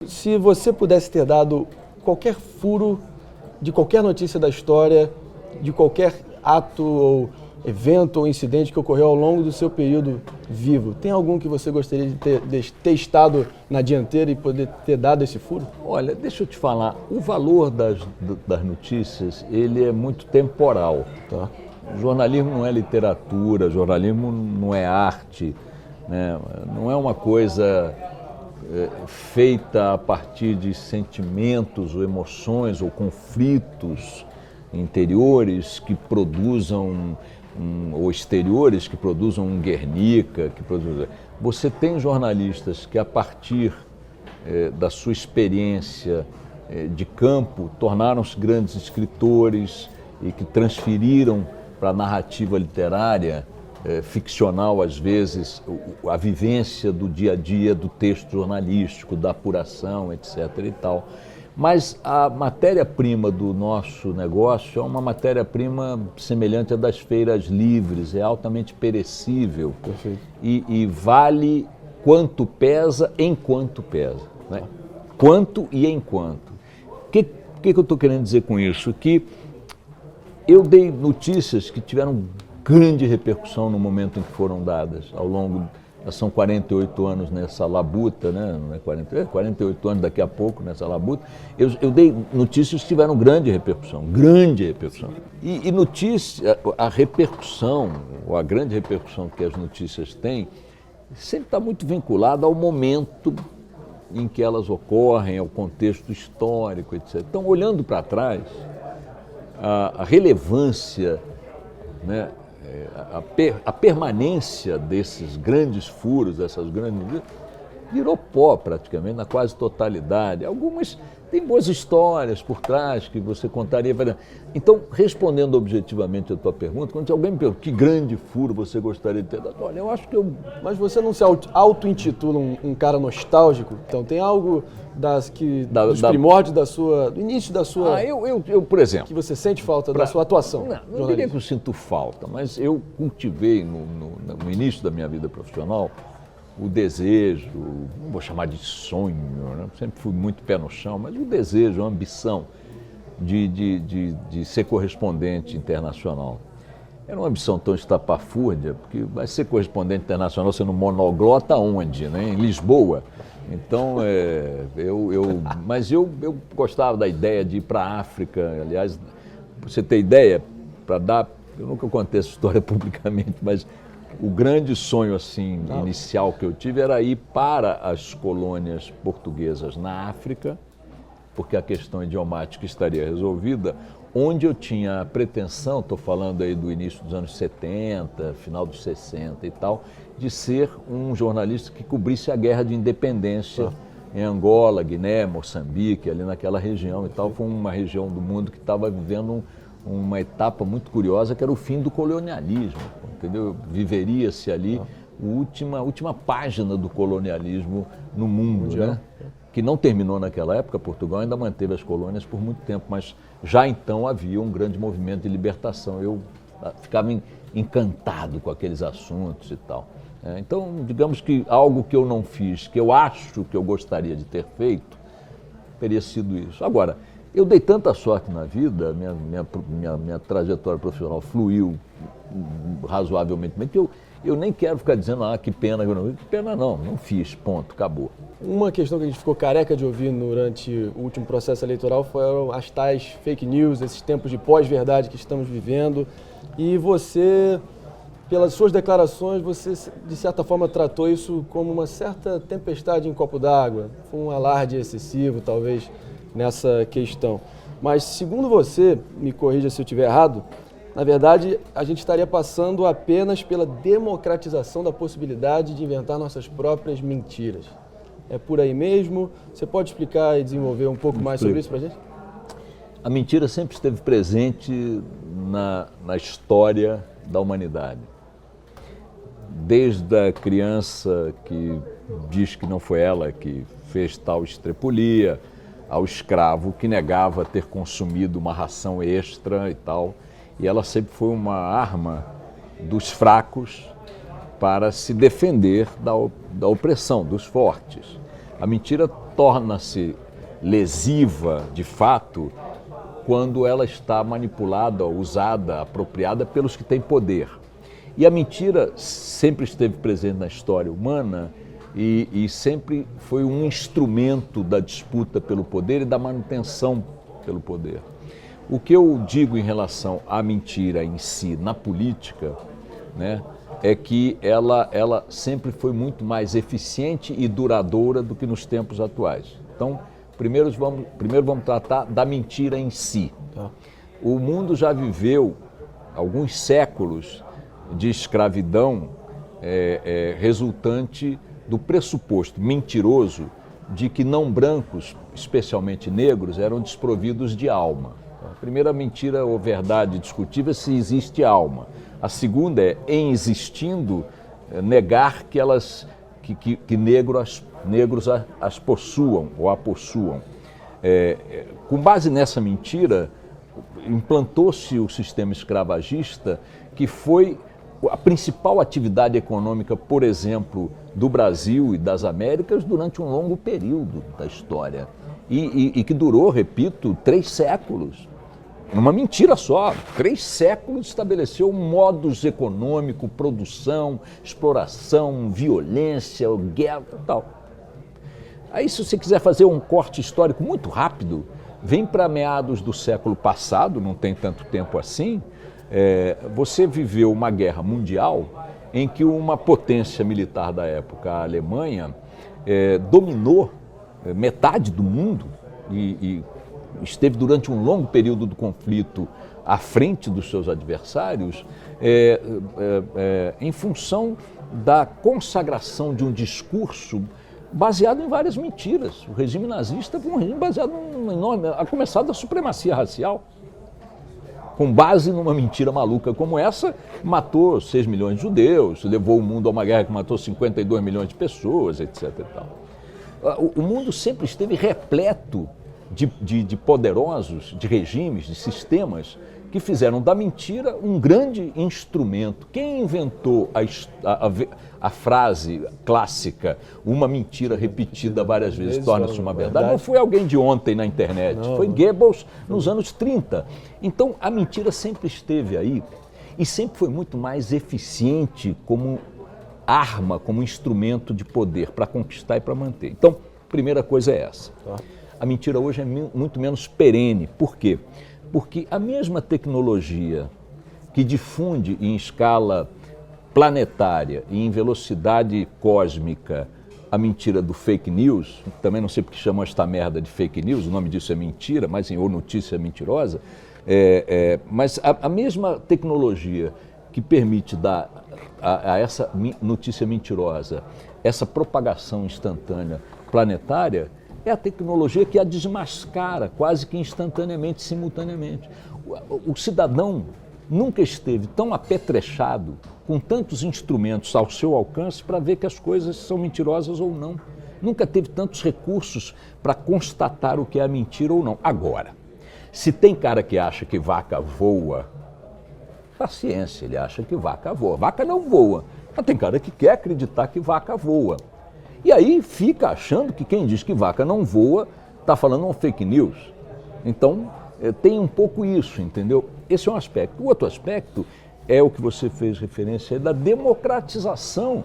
Se você pudesse ter dado qualquer furo de qualquer notícia da história, de qualquer ato ou evento ou incidente que ocorreu ao longo do seu período vivo, tem algum que você gostaria de ter estado na dianteira e poder ter dado esse furo? Olha, deixa eu te falar, o valor das notícias, ele é muito temporal. Tá. Jornalismo não é literatura, jornalismo não é arte, né? Não é uma coisa feita a partir de sentimentos ou emoções ou conflitos interiores que produzam ou exteriores que produzam um Guernica, que produzam. Você tem jornalistas que a partir da sua experiência de campo tornaram-se grandes escritores e que transferiram para a narrativa literária ficcional, às vezes, a vivência do dia a dia do texto jornalístico, da apuração, etc. e tal. Mas a matéria-prima do nosso negócio é uma matéria-prima semelhante à das feiras livres, é altamente perecível. Perfeito. E vale quanto pesa, enquanto pesa. Né? Quanto e enquanto. O que eu estou querendo dizer com isso? Que eu dei notícias que tiveram grande repercussão no momento em que foram dadas, ao longo, são 48 anos nessa labuta, né? Não é 48 anos daqui a pouco nessa labuta, eu dei notícias que tiveram grande repercussão. E notícia, a repercussão, ou a grande repercussão que as notícias têm, sempre está muito vinculada ao momento em que elas ocorrem, ao contexto histórico, etc. Então, olhando para trás, a relevância, né, a permanência desses grandes furos, dessas grandes... virou pó praticamente, na quase totalidade. Algumas têm boas histórias por trás que você contaria. Então, respondendo objetivamente a tua pergunta, quando alguém me pergunta que grande furo você gostaria de ter dado, olha, eu acho que eu... Mas você não se auto-intitula um cara nostálgico? Então tem algo dos primórdios do início da sua... Eu, por exemplo... Que você sente falta da sua atuação? Não diria que eu sinto falta, mas eu cultivei no início da minha vida profissional o desejo, não vou chamar de sonho, né? Sempre fui muito pé no chão, mas o desejo, a ambição de ser correspondente internacional. Era uma ambição tão estapafúrdia, porque vai ser correspondente internacional sendo monoglota onde? Né? Em Lisboa. Então, mas eu gostava da ideia de ir para a África. Aliás, para você ter ideia, eu nunca contei essa história publicamente, mas o grande sonho assim, inicial que eu tive era ir para as colônias portuguesas na África, porque a questão idiomática estaria resolvida, onde eu tinha a pretensão, estou falando aí do início dos anos 70, final dos 60 e tal, de ser um jornalista que cobrisse a guerra de independência em Angola, Guiné, Moçambique, ali naquela região e tal. Foi uma região do mundo que estava vivendo uma etapa muito curiosa, que era o fim do colonialismo, entendeu? Viveria-se ali a última página do colonialismo no mundo, né? Que não terminou naquela época. Portugal ainda manteve as colônias por muito tempo, mas já então havia um grande movimento de libertação. Eu ficava encantado com aqueles assuntos e tal. Então, digamos que algo que eu não fiz, que eu acho que eu gostaria de ter feito, teria sido isso. Agora, eu dei tanta sorte na vida, minha trajetória profissional fluiu razoavelmente bem, que eu nem quero ficar dizendo, que pena, que pena não fiz, ponto, acabou. Uma questão que a gente ficou careca de ouvir durante o último processo eleitoral foram as tais fake news, esses tempos de pós-verdade que estamos vivendo, e você, pelas suas declarações, você de certa forma tratou isso como uma certa tempestade em copo d'água, foi um alarde excessivo, talvez, nessa questão. Mas, segundo você, me corrija se eu estiver errado, na verdade, a gente estaria passando apenas pela democratização da possibilidade de inventar nossas próprias mentiras. É por aí mesmo? Você pode explicar e desenvolver um pouco mais sobre isso para a gente? A mentira sempre esteve presente na história da humanidade. Desde a criança que diz que não foi ela que fez tal estrepulia, ao escravo que negava ter consumido uma ração extra e tal. E ela sempre foi uma arma dos fracos para se defender da opressão dos fortes. A mentira torna-se lesiva, de fato, quando ela está manipulada, usada, apropriada pelos que têm poder. E a mentira sempre esteve presente na história humana e sempre foi um instrumento da disputa pelo poder e da manutenção pelo poder. O que eu digo em relação à mentira em si, na política, né, é que ela sempre foi muito mais eficiente e duradoura do que nos tempos atuais. Então, primeiro vamos tratar da mentira em si. O mundo já viveu alguns séculos de escravidão resultante do pressuposto mentiroso de que não brancos, especialmente negros, eram desprovidos de alma. A primeira mentira ou verdade discutível é se existe alma. A segunda é, em existindo, negar que negros as possuam ou a possuam. Com base nessa mentira, implantou-se o sistema escravagista, que foi a principal atividade econômica, por exemplo, do Brasil e das Américas durante um longo período da história. E que durou, repito, 3 séculos. Uma mentira só, 3 séculos estabeleceu um modus econômico, produção, exploração, violência, guerra e tal. Aí, se você quiser fazer um corte histórico muito rápido, vem para meados do século passado, não tem tanto tempo assim, você viveu uma guerra mundial em que uma potência militar da época, a Alemanha, dominou metade do mundo e esteve durante um longo período do conflito à frente dos seus adversários em função da consagração de um discurso baseado em várias mentiras. O regime nazista foi um regime baseado num enorme, a começar da supremacia racial. Com base numa mentira maluca como essa, matou 6 milhões de judeus, levou o mundo a uma guerra que matou 52 milhões de pessoas, etc. e tal. O mundo sempre esteve repleto de poderosos, de regimes, de sistemas que fizeram da mentira um grande instrumento. Quem inventou a frase clássica, uma mentira repetida várias vezes torna-se uma verdade, não foi alguém de ontem na internet, foi Goebbels nos anos 30. Então, a mentira sempre esteve aí e sempre foi muito mais eficiente como arma, como instrumento de poder para conquistar e para manter. Então, a primeira coisa é essa. A mentira hoje é muito menos perene. Por quê? Porque a mesma tecnologia que difunde em escala planetária e em velocidade cósmica a mentira do fake news, também não sei porque chamam esta merda de fake news, o nome disso é mentira, mas ou notícia mentirosa, mas a mesma tecnologia que permite dar a essa notícia mentirosa essa propagação instantânea planetária, é a tecnologia que a desmascara quase que instantaneamente, simultaneamente. O cidadão nunca esteve tão apetrechado, com tantos instrumentos ao seu alcance para ver que as coisas são mentirosas ou não. Nunca teve tantos recursos para constatar o que é mentira ou não. Agora, se tem cara que acha que vaca voa, paciência, ele acha que vaca voa. Vaca não voa, mas tem cara que quer acreditar que vaca voa. E aí fica achando que quem diz que vaca não voa está falando um fake news. Então, tem um pouco isso, entendeu? Esse é um aspecto. O outro aspecto é o que você fez referência da democratização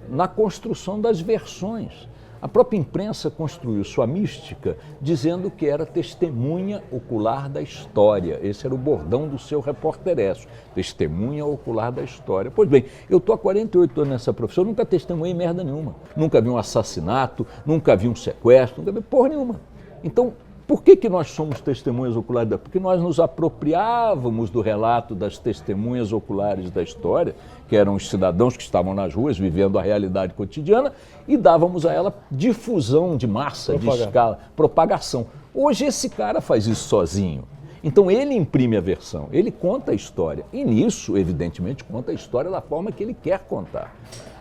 na construção das versões. A própria imprensa construiu sua mística dizendo que era testemunha ocular da história. Esse era o bordão do seu Repórter Esso, testemunha ocular da história. Pois bem, eu estou há 48 anos nessa profissão, nunca testemunhei merda nenhuma. Nunca vi um assassinato, nunca vi um sequestro, nunca vi porra nenhuma. Então, por que nós somos testemunhas oculares? Porque nós nos apropriávamos do relato das testemunhas oculares da história, que eram os cidadãos que estavam nas ruas, vivendo a realidade cotidiana, e dávamos a ela difusão de massa, de escala, propagação. Hoje esse cara faz isso sozinho. Então ele imprime a versão, ele conta a história. E nisso, evidentemente, conta a história da forma que ele quer contar.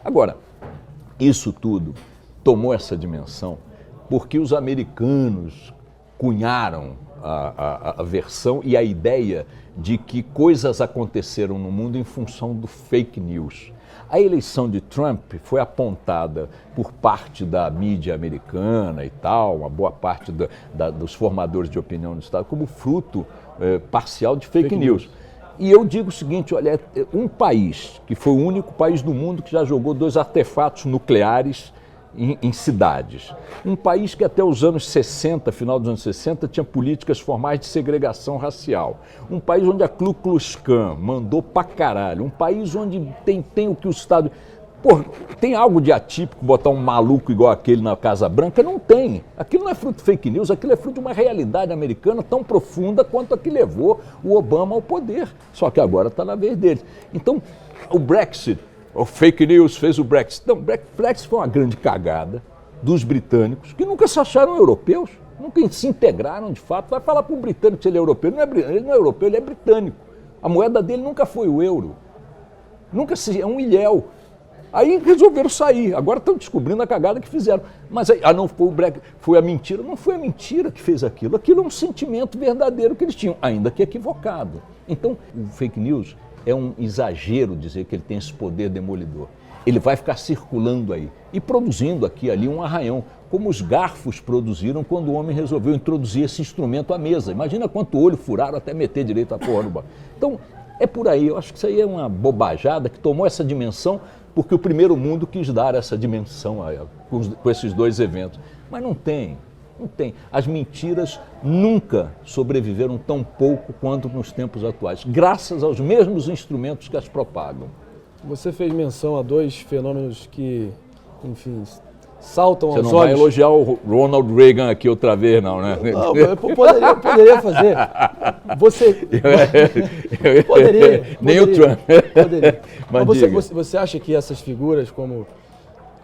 Agora, isso tudo tomou essa dimensão porque os americanos cunharam a versão e a ideia de que coisas aconteceram no mundo em função do fake news. A eleição de Trump foi apontada por parte da mídia americana e tal, uma boa parte dos formadores de opinião no Estado, como fruto parcial de fake news. E eu digo o seguinte, olha, um país que foi o único país do mundo que já jogou 2 artefatos nucleares em cidades. Um país que até os anos 60, final dos anos 60, tinha políticas formais de segregação racial. Um país onde a Ku Klux Klan mandou pra caralho. Um país onde tem o que o Estado... Pô, tem algo de atípico botar um maluco igual aquele na Casa Branca? Não tem. Aquilo não é fruto de fake news, aquilo é fruto de uma realidade americana tão profunda quanto a que levou o Obama ao poder. Só que agora está na vez deles. Então, o Brexit, o fake news fez o Brexit. Não, o Brexit foi uma grande cagada dos britânicos, que nunca se acharam europeus, nunca se integraram de fato. Vai falar para um britânico se ele é europeu. Ele não é europeu, ele é britânico. A moeda dele nunca foi o euro. É um ilhéu. Aí resolveram sair, agora estão descobrindo a cagada que fizeram. Mas aí, não foi o Brexit, foi a mentira. Não foi a mentira que fez aquilo. Aquilo é um sentimento verdadeiro que eles tinham, ainda que equivocado. Então, o fake news é um exagero dizer que ele tem esse poder demolidor. Ele vai ficar circulando aí e produzindo aqui e ali um arranhão, como os garfos produziram quando o homem resolveu introduzir esse instrumento à mesa. Imagina quanto olho furaram até meter direito a porra no bar. Então, é por aí. Eu acho que isso aí é uma bobajada que tomou essa dimensão porque o primeiro mundo quis dar essa dimensão com esses 2 eventos. Mas não tem. As mentiras nunca sobreviveram tão pouco quanto nos tempos atuais, graças aos mesmos instrumentos que as propagam. Você fez menção a 2 fenômenos que, enfim, saltam aos olhos. Você não vai elogiar o Ronald Reagan aqui outra vez, não, né? Não, eu poderia fazer. Você... Poderia. Nem o Trump. Poderia. Mas você acha que essas figuras como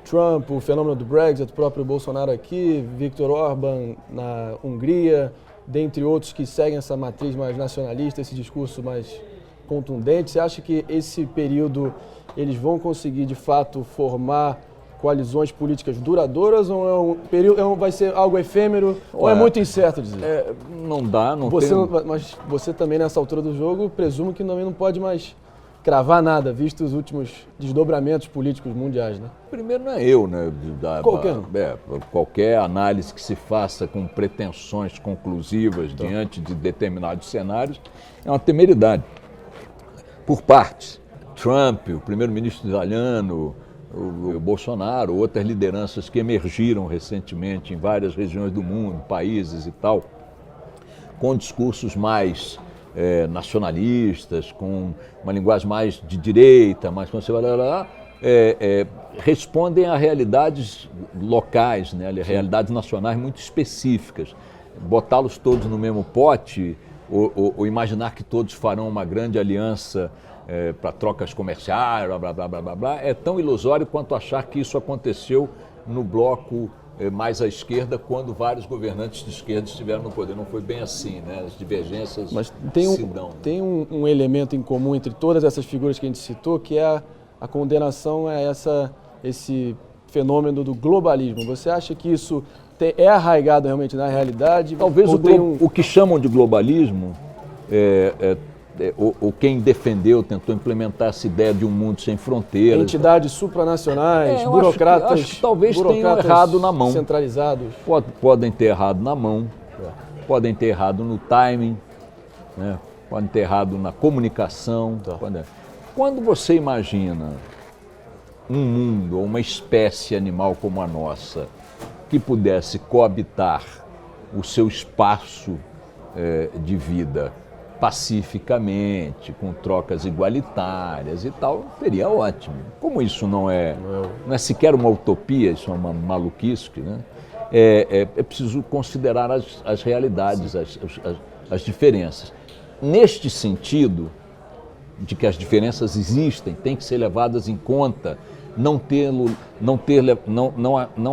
Trump, o fenômeno do Brexit, o próprio Bolsonaro aqui, Viktor Orbán na Hungria, dentre outros que seguem essa matriz mais nacionalista, esse discurso mais contundente, você acha que esse período eles vão conseguir de fato formar coalizões políticas duradouras ou é um período, vai ser algo efêmero ou é muito incerto dizer? Não dá, Mas você também nessa altura do jogo presumo que também não pode mais cravar nada, visto os últimos desdobramentos políticos mundiais, né? Primeiro não é eu, né? Qualquer análise que se faça com pretensões conclusivas diante de determinados cenários é uma temeridade. Por partes, Trump, o primeiro-ministro italiano, o Bolsonaro, outras lideranças que emergiram recentemente em várias regiões do mundo, países e tal, com discursos mais nacionalistas, com uma linguagem mais de direita, mais conservadora, respondem a realidades locais, né, realidades nacionais muito específicas. Botá-los todos no mesmo pote ou imaginar que todos farão uma grande aliança para trocas comerciais, blá, blá, blá, blá, blá, é tão ilusório quanto achar que isso aconteceu no bloco mais à esquerda, quando vários governantes de esquerda estiveram no poder. Não foi bem assim, né? As divergências se dão. Tem um elemento em comum entre todas essas figuras que a gente citou, que é a condenação a esse fenômeno do globalismo. Você acha que isso é arraigado realmente na realidade? Talvez o que chamam de globalismo ou quem defendeu, tentou implementar essa ideia de um mundo sem fronteiras. Entidades supranacionais, burocratas, acho que talvez tenham errado na mão. Centralizados. Podem ter errado na mão, podem ter errado no timing, né? Podem ter errado na comunicação. Quando você imagina um mundo ou uma espécie animal como a nossa que pudesse coabitar o seu espaço de vida pacificamente, com trocas igualitárias e tal, seria ótimo. Como isso não é sequer uma utopia, isso é uma maluquice, né? É preciso considerar as realidades, as diferenças. Neste sentido, de que as diferenças existem, têm que ser levadas em conta, não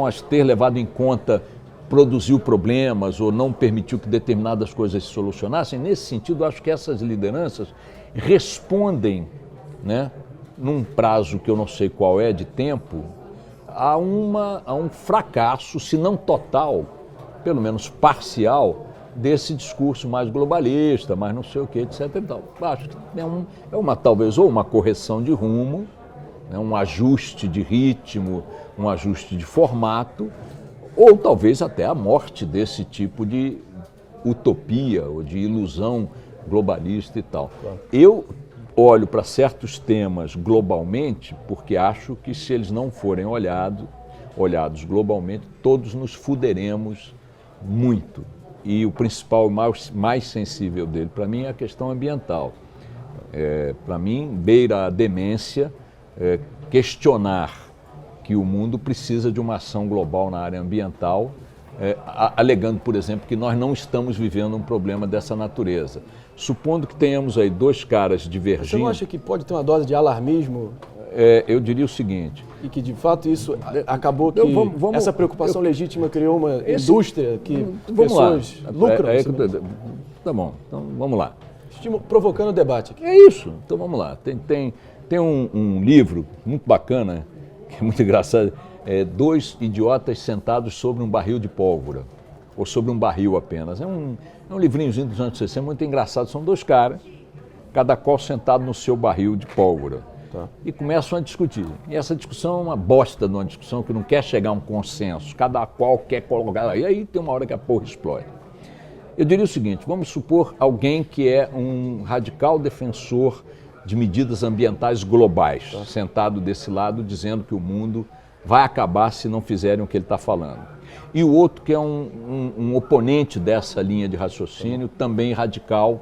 as ter levado em conta produziu problemas ou não permitiu que determinadas coisas se solucionassem. Nesse sentido, acho que essas lideranças respondem, né, num prazo que eu não sei qual é de tempo, a um fracasso, se não total, pelo menos parcial, desse discurso mais globalista, mais não sei o que, etc. E tal. Acho que talvez ou uma correção de rumo, né, um ajuste de ritmo, um ajuste de formato, ou talvez até a morte desse tipo de utopia ou de ilusão globalista e tal. Claro. Eu olho para certos temas globalmente porque acho que se eles não forem olhados globalmente, todos nos fuderemos muito. E o principal, mais sensível dele, para mim, é a questão ambiental. Para mim, beira a demência questionar que o mundo precisa de uma ação global na área ambiental, alegando, por exemplo, que nós não estamos vivendo um problema dessa natureza. Supondo que tenhamos aí dois caras divergindo... Você não acha que pode ter uma dose de alarmismo? Eu diria o seguinte... E que, de fato, isso acabou que essa preocupação legítima criou uma indústria que pessoas lucram. Tá bom, então vamos lá. Provocando o debate aqui. É isso, então vamos lá. Tem um livro muito bacana, que é muito engraçado, Dois Idiotas Sentados sobre um Barril de Pólvora, ou sobre um barril apenas. É um livrinhozinho dos anos 60, muito engraçado. São dois caras, cada qual sentado no seu barril de pólvora. Tá. E começam a discutir. E essa discussão é uma bosta de uma discussão que não quer chegar a um consenso, cada qual quer colocar. E aí tem uma hora que a porra explode. Eu diria o seguinte, vamos supor alguém que é um radical defensor de medidas ambientais globais, tá, sentado desse lado dizendo que o mundo vai acabar se não fizerem o que ele está falando. E o outro que é um oponente dessa linha de raciocínio, também radical,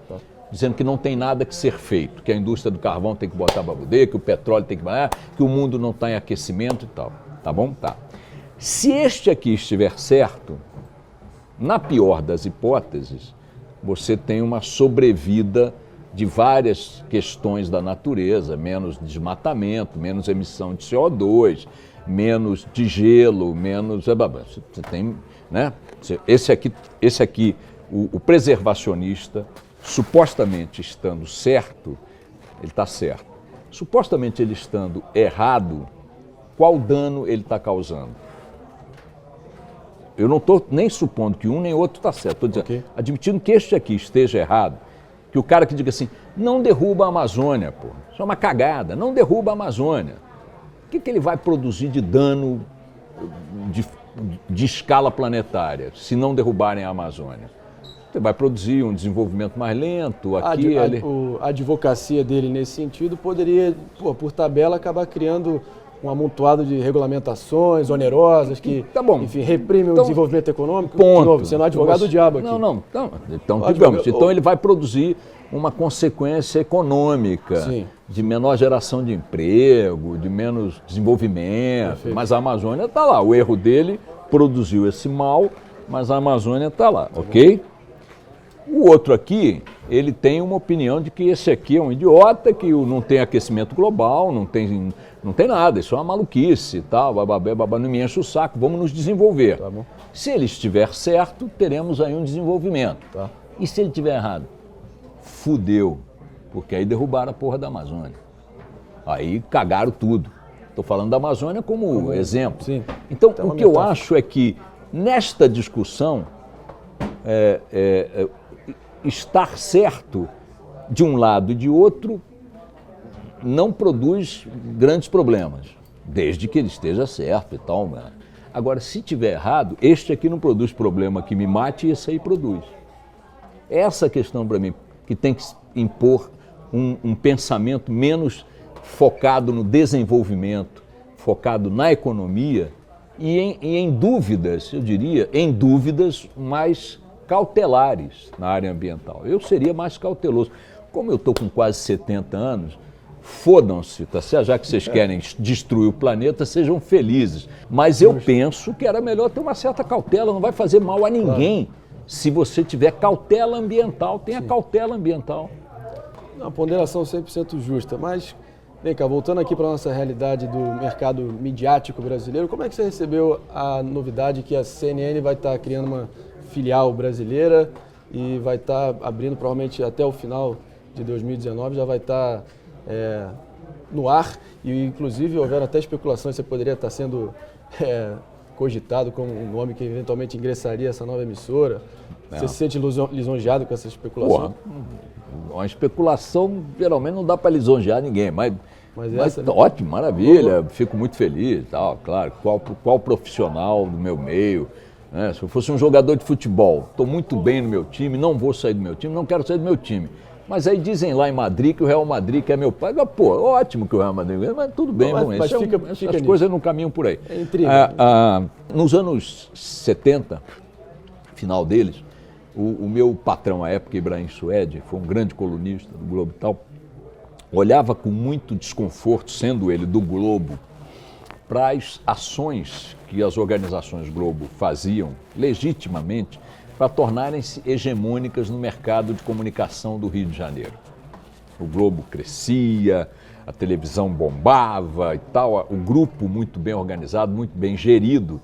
dizendo que não tem nada que ser feito, que a indústria do carvão tem que botar para poder, que o petróleo tem que botar, que o mundo não está em aquecimento e tal. Tá bom? Tá. Se este aqui estiver certo, na pior das hipóteses, você tem uma sobrevida de várias questões da natureza, menos desmatamento, menos emissão de CO2, menos de gelo, menos... Você tem, né? Esse aqui, o preservacionista, supostamente estando certo, ele está certo. Supostamente ele estando errado, qual dano ele está causando? Eu não estou nem supondo que um nem outro está certo. Estou dizendo, admitindo que este aqui esteja errado, que o cara que diga assim, não derruba a Amazônia, pô, isso é uma cagada, não derruba a Amazônia. O que ele vai produzir de dano de escala planetária se não derrubarem a Amazônia? Você vai produzir um desenvolvimento mais lento, aqui... A advocacia dele nesse sentido poderia, por tabela, acabar criando um amontoado de regulamentações onerosas que, enfim, reprimem o desenvolvimento econômico. Ponto. De novo, você não é advogado do diabo aqui. Então, digamos, então ele vai produzir uma consequência econômica, sim, de menor geração de emprego, de menos desenvolvimento. Perfeito. Mas a Amazônia está lá. O erro dele produziu esse mal, mas a Amazônia está lá, ok? O outro aqui, ele tem uma opinião de que esse aqui é um idiota, que não tem aquecimento global, não tem nada, isso é uma maluquice e tal, não me enche o saco, vamos nos desenvolver. Tá bom. Se ele estiver certo, teremos aí um desenvolvimento. Tá. E se ele estiver errado? Fudeu, porque aí derrubaram a porra da Amazônia. Aí cagaram tudo. Estou falando da Amazônia como exemplo. Sim. Então, o que eu acho é que nesta discussão, estar certo de um lado e de outro não produz grandes problemas, desde que ele esteja certo e tal. Agora, se estiver errado, este aqui não produz problema que me mate e esse aí produz. Essa questão para mim, que tem que impor um pensamento menos focado no desenvolvimento, focado na economia e em dúvidas, eu diria, em dúvidas mais cautelares na área ambiental. Eu seria mais cauteloso. Como eu estou com quase 70 anos, fodam-se, tá certo? Já que vocês querem destruir o planeta, sejam felizes. Mas eu penso que era melhor ter uma certa cautela, não vai fazer mal a ninguém. Claro. Se você tiver cautela ambiental, tenha Sim. cautela ambiental. Uma ponderação 100% justa, mas vem cá, voltando aqui para a nossa realidade do mercado midiático brasileiro, como é que você recebeu a novidade que a CNN vai estar criando uma filial brasileira e vai estar abrindo provavelmente até o final de 2019, já vai estar no ar e inclusive houveram até especulações, você poderia estar sendo cogitado como um nome que eventualmente ingressaria essa nova emissora. Não. Você se sente lisonjeado com essa especulação? Uma especulação geralmente não dá para lisonjear ninguém, mas Mas ótimo, maravilha, fico muito feliz, tal, claro. Qual profissional do meu meio, né? Se eu fosse um jogador de futebol, estou muito bem no meu time, não vou sair do meu time, não quero sair do meu time. Mas aí dizem lá em Madrid que o Real Madrid que é meu pai. Pô, ótimo que o Real Madrid, mas tudo bem, mas as coisas não caminham por aí. É intriga. Nos anos 70, final deles, o meu patrão à época, Ibrahim Suede, foi um grande colunista do Globo e tal, olhava com muito desconforto, sendo ele do Globo, para as ações que as organizações Globo faziam legitimamente para tornarem-se hegemônicas no mercado de comunicação do Rio de Janeiro. O Globo crescia, a televisão bombava e tal, o grupo muito bem organizado, muito bem gerido,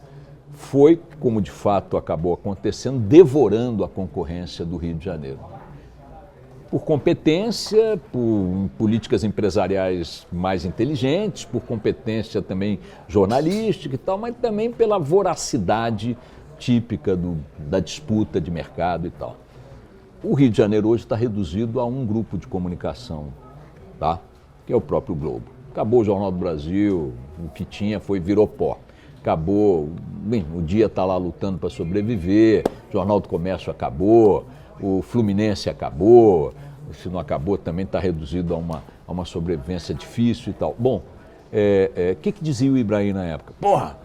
foi, como de fato acabou acontecendo, devorando a concorrência do Rio de Janeiro. Por competência, por políticas empresariais mais inteligentes, por competência também jornalística e tal, mas também pela voracidade típica da disputa de mercado e tal. O Rio de Janeiro hoje está reduzido a um grupo de comunicação, tá? Que é o próprio Globo. Acabou o Jornal do Brasil, o que tinha virou pó. Acabou, bem, o Dia está lá lutando para sobreviver, o Jornal do Comércio acabou, o Fluminense acabou, se não acabou também está reduzido a uma sobrevivência difícil e tal. Bom, que dizia o Ibrahim na época? Porra,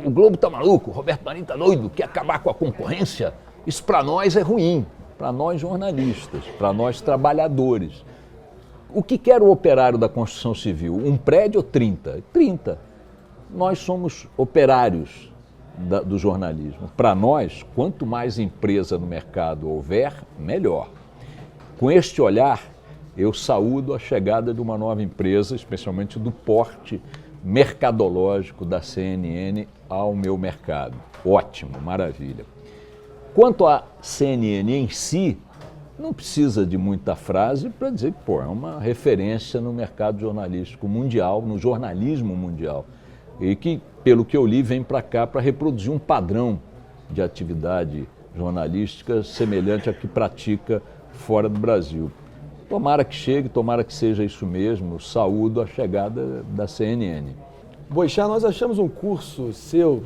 o Globo está maluco, o Roberto Marinho está doido, quer acabar com a concorrência? Isso para nós é ruim, para nós jornalistas, para nós trabalhadores. O que quer o operário da construção civil? Um prédio ou 30? 30. Nós somos operários do jornalismo. Para nós, quanto mais empresa no mercado houver, melhor. Com este olhar, eu saúdo a chegada de uma nova empresa, especialmente do porte mercadológico da CNN ao meu mercado. Ótimo, maravilha. Quanto à CNN em si, não precisa de muita frase para dizer que é uma referência no mercado jornalístico mundial, no jornalismo mundial. E que, pelo que eu li, vem para cá para reproduzir um padrão de atividade jornalística semelhante a que pratica fora do Brasil. Tomara que chegue, tomara que seja isso mesmo, saúdo a chegada da CNN. Boixá, nós achamos um curso seu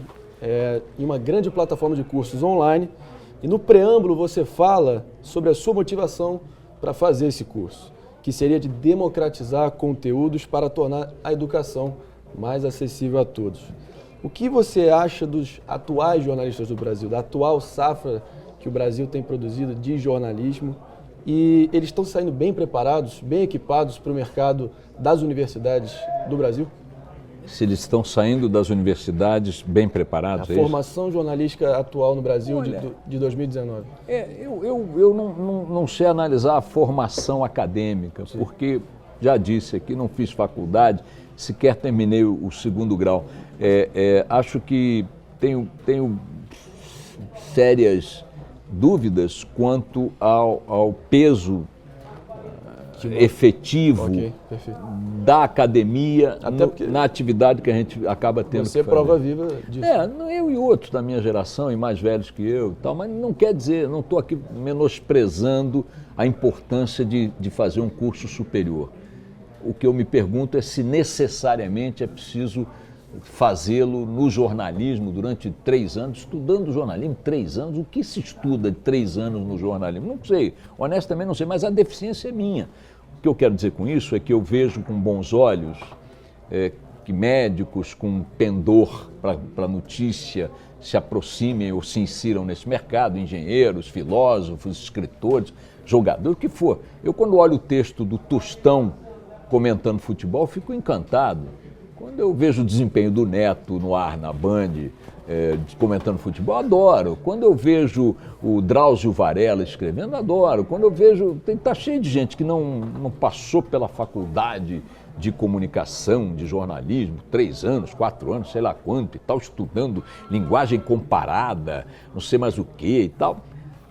em uma grande plataforma de cursos online e no preâmbulo você fala sobre a sua motivação para fazer esse curso, que seria de democratizar conteúdos para tornar a educação mais acessível a todos. O que você acha dos atuais jornalistas do Brasil, da atual safra que o Brasil tem produzido de jornalismo? E eles estão saindo bem preparados, bem equipados para o mercado das universidades do Brasil? Se eles estão saindo das universidades bem preparados? A formação jornalística atual no Brasil de 2019. Eu não sei analisar a formação acadêmica, sim, porque, já disse aqui, não fiz faculdade, sequer terminei o segundo grau. Acho que tenho sérias dúvidas quanto ao peso efetivo da academia na atividade que a gente acaba tendo que fazer. Você é prova viva disso. Eu e outros da minha geração, e mais velhos que eu, tal, mas não quer dizer, não estou aqui menosprezando a importância de fazer um curso superior. O que eu me pergunto é se necessariamente é preciso fazê-lo no jornalismo durante 3 anos, estudando jornalismo 3 anos. O que se estuda de 3 anos no jornalismo? Não sei, honestamente não sei, mas a deficiência é minha. O que eu quero dizer com isso é que eu vejo com bons olhos que médicos com pendor para notícia se aproximem ou se insiram nesse mercado, engenheiros, filósofos, escritores, jogadores, o que for. Eu, quando olho o texto do Tostão comentando futebol, fico encantado. Quando eu vejo o desempenho do Neto no ar, na Band, comentando futebol, adoro. Quando eu vejo o Drauzio Varela escrevendo, adoro. Quando eu vejo... Está cheio de gente que não passou pela faculdade de comunicação, de jornalismo, 3 anos, 4 anos, sei lá quanto e tal, estudando linguagem comparada, não sei mais o que e tal.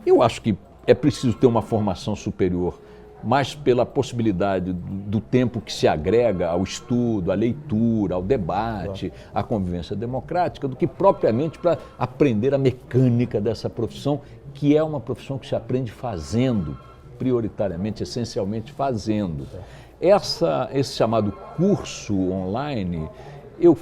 Eu acho que é preciso ter uma formação superior, mais pela possibilidade do tempo que se agrega ao estudo, à leitura, ao debate, à convivência democrática, do que propriamente para aprender a mecânica dessa profissão, que é uma profissão que se aprende fazendo, prioritariamente, essencialmente fazendo. Esse chamado curso online, eu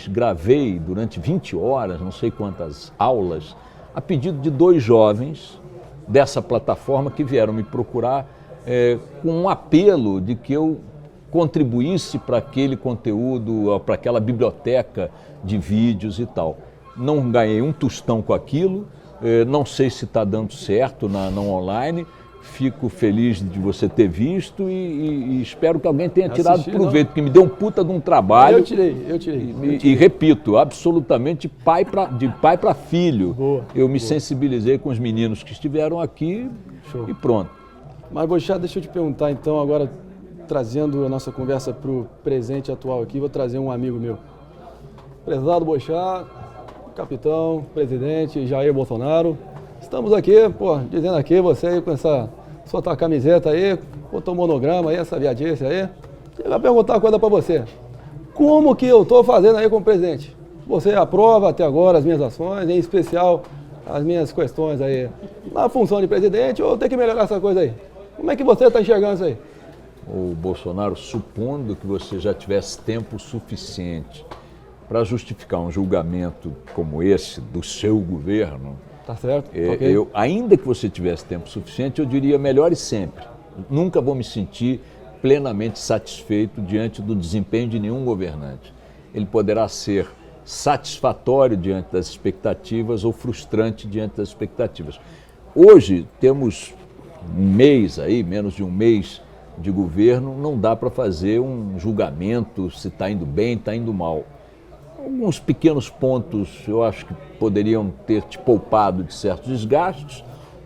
gravei durante 20 horas, não sei quantas aulas, a pedido de 2 jovens dessa plataforma que vieram me procurar com um apelo de que eu contribuísse para aquele conteúdo, para aquela biblioteca de vídeos e tal. Não ganhei um tostão com aquilo, não sei se está dando certo no online, fico feliz de você ter visto e espero que alguém tenha tirado proveito, porque me deu um puta de um trabalho. Eu tirei. E repito, absolutamente de pai para filho. Boa, eu me sensibilizei com os meninos que estiveram aqui. Show. E pronto. Mas, Boixá, deixa eu te perguntar então, agora trazendo a nossa conversa para o presente atual aqui, vou trazer um amigo meu. Prezado Boixá, capitão, presidente Jair Bolsonaro. Estamos aqui, dizendo aqui, você aí com essa sua camiseta aí, botou um monograma aí, essa viadice aí. Eu vou perguntar uma coisa para você. Como que eu estou fazendo aí como presidente? Você aprova até agora as minhas ações, em especial as minhas questões aí na função de presidente, ou tem que melhorar essa coisa aí? Como é que você está enxergando isso aí? O Bolsonaro, supondo que você já tivesse tempo suficiente para justificar um julgamento como esse do seu governo, tá certo? Okay. Ainda que você tivesse tempo suficiente, eu diria melhore sempre. Nunca vou me sentir plenamente satisfeito diante do desempenho de nenhum governante. Ele poderá ser satisfatório diante das expectativas ou frustrante diante das expectativas. Hoje temos um mês aí, menos de um mês de governo, não dá para fazer um julgamento se está indo bem, está indo mal. Alguns pequenos pontos eu acho que poderiam ter te poupado de certos desgastes,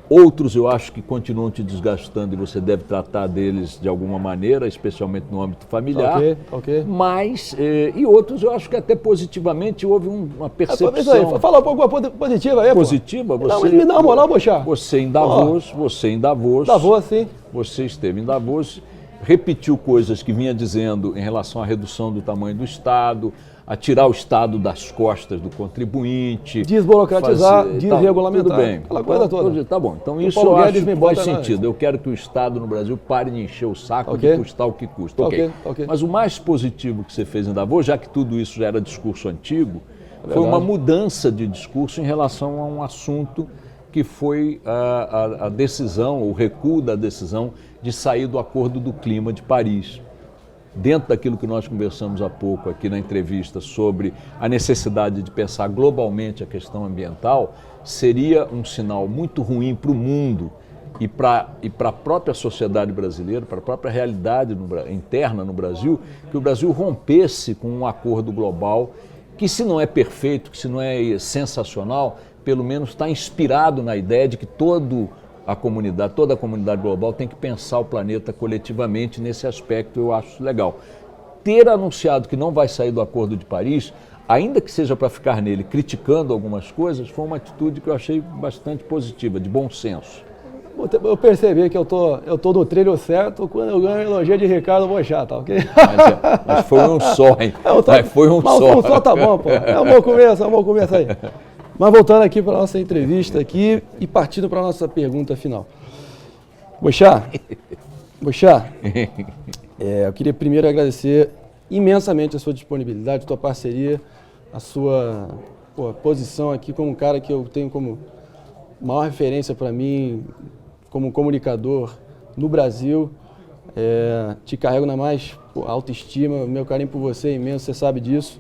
outros eu acho que continuam te desgastando e você deve tratar deles de alguma maneira, especialmente no âmbito familiar. Ok. Mas, e outros eu acho que até positivamente houve uma percepção. Fala um pouco positiva aí, positiva? Me dá uma moral, Boixá. Você em Davos. Davos, sim. Você esteve em Davos, repetiu coisas que vinha dizendo em relação à redução do tamanho do Estado, a tirar o Estado das costas do contribuinte. Desburocratizar, desregulamentar. Tudo bem. Aquela coisa toda. Tá bom. Então isso eu acho que faz sentido. Eu quero que o Estado no Brasil pare de encher o saco de custar o que custa. Ok. Mas o mais positivo que você fez em Davos, já que tudo isso já era discurso antigo, foi uma mudança de discurso em relação a um assunto que foi a decisão, o recuo da decisão de sair do Acordo do Clima de Paris. Dentro daquilo que nós conversamos há pouco aqui na entrevista sobre a necessidade de pensar globalmente a questão ambiental, seria um sinal muito ruim para o mundo e para a própria sociedade brasileira, para a própria realidade interna no Brasil, que o Brasil rompesse com um acordo global que, se não é perfeito, que se não é sensacional, pelo menos está inspirado na ideia de que toda a comunidade global tem que pensar o planeta coletivamente. Nesse aspecto eu acho legal. Ter anunciado que não vai sair do Acordo de Paris, ainda que seja para ficar nele criticando algumas coisas, foi uma atitude que eu achei bastante positiva, de bom senso. Eu percebi que eu tô no trilho certo quando eu ganho elogio de Ricardo Boixá, tá ok? Mas foi um só, hein? Foi um só. Mas um só tá bom, pô. É um bom começo aí. Mas voltando aqui para a nossa entrevista aqui e partindo para a nossa pergunta final. Boixá, eu queria primeiro agradecer imensamente a sua disponibilidade, a sua parceria, a sua posição aqui como um cara que eu tenho como maior referência para mim, como comunicador no Brasil. Te carrego na mais autoestima, meu carinho por você é imenso, você sabe disso.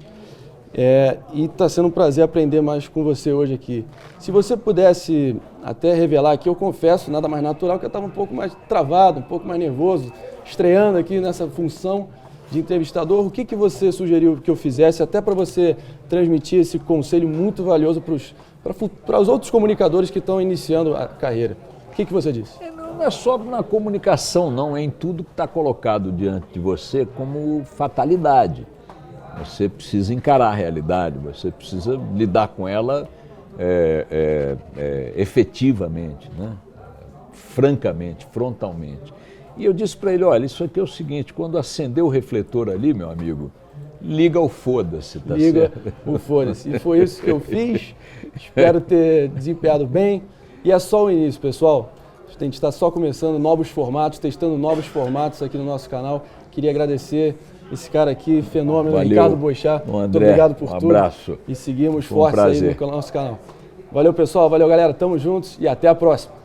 E está sendo um prazer aprender mais com você hoje aqui. Se você pudesse até revelar aqui, eu confesso, nada mais natural, que eu estava um pouco mais travado, um pouco mais nervoso, estreando aqui nessa função de entrevistador. O que você sugeriu que eu fizesse, até para você transmitir esse conselho muito valioso para os outros comunicadores que estão iniciando a carreira? O que você disse? Não é só na comunicação, não, é em tudo que está colocado diante de você como fatalidade. Você precisa encarar a realidade, você precisa lidar com ela efetivamente, né? Francamente, frontalmente. E eu disse para ele, olha, isso aqui é o seguinte, quando acender o refletor ali, meu amigo, liga o foda-se, tá certo? Liga o foda-se. E foi isso que eu fiz, espero ter desempenhado bem. E é só o início, pessoal. A gente está só começando novos formatos, testando novos formatos aqui no nosso canal. Queria agradecer esse cara aqui, fenômeno, Valeu. Ricardo Boixá. Muito obrigado por tudo. Um abraço. E seguimos Foi um fortes aí prazer. no nosso canal. Valeu, pessoal. Valeu, galera. Tamo juntos e até a próxima.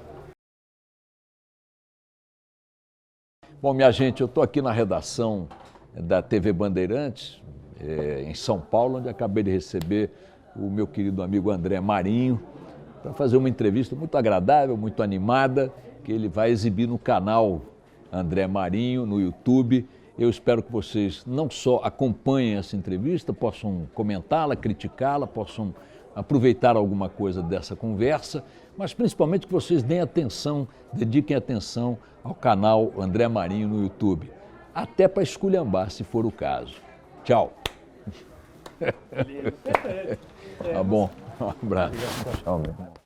Bom, minha gente, eu estou aqui na redação da TV Bandeirantes, em São Paulo, onde acabei de receber o meu querido amigo André Marinho, para fazer uma entrevista muito agradável, muito animada, que ele vai exibir no canal André Marinho, no YouTube. Eu espero que vocês não só acompanhem essa entrevista, possam comentá-la, criticá-la, possam aproveitar alguma coisa dessa conversa, mas principalmente que vocês deem atenção, dediquem atenção ao canal André Marinho no YouTube. Até para esculhambar, se for o caso. Tchau. Tá bom. Um abraço. Tchau, meu.